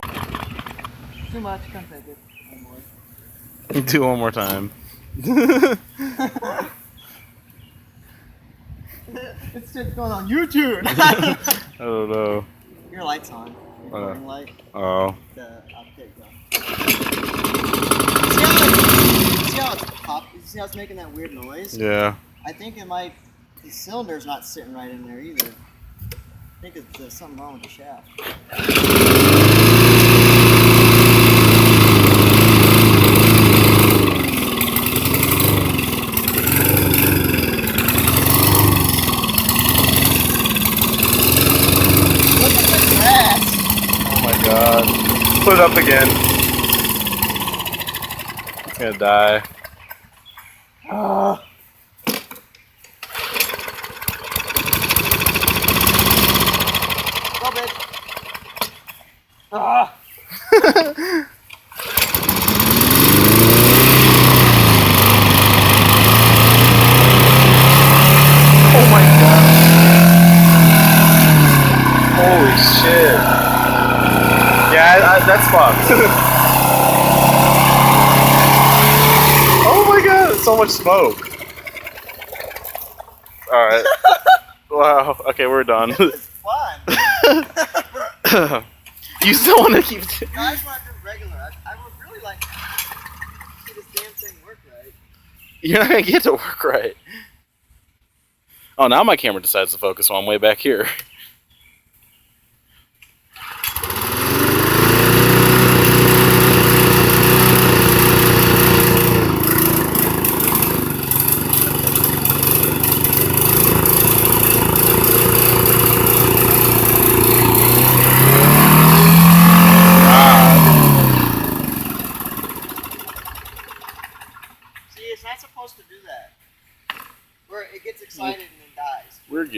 Too much, come take it. One more. Do one more time. It's just going on YouTube. I don't know. Your light's on. Your recording light. Oh. There you go. You see how it's making that weird noise? Yeah. I think it might. The cylinder's not sitting right in there either. I think there's something wrong with the shaft. Look at the grass. Oh my god. Put it up again. It's gonna die. Ah. Go, bitch. Ah. Oh my god. Holy shit. Yeah, that's fucked. Oh my god, it's so much smoke. Alright. Wow. Okay, we're done. It was fun. You still want to keep... No, I just want to do regular. I would really like to see this damn thing work right. You're not going to get to work right. Oh, now my camera decides to focus while I'm way back here. See, it's not supposed to do that. Where it gets excited and then dies. We're good.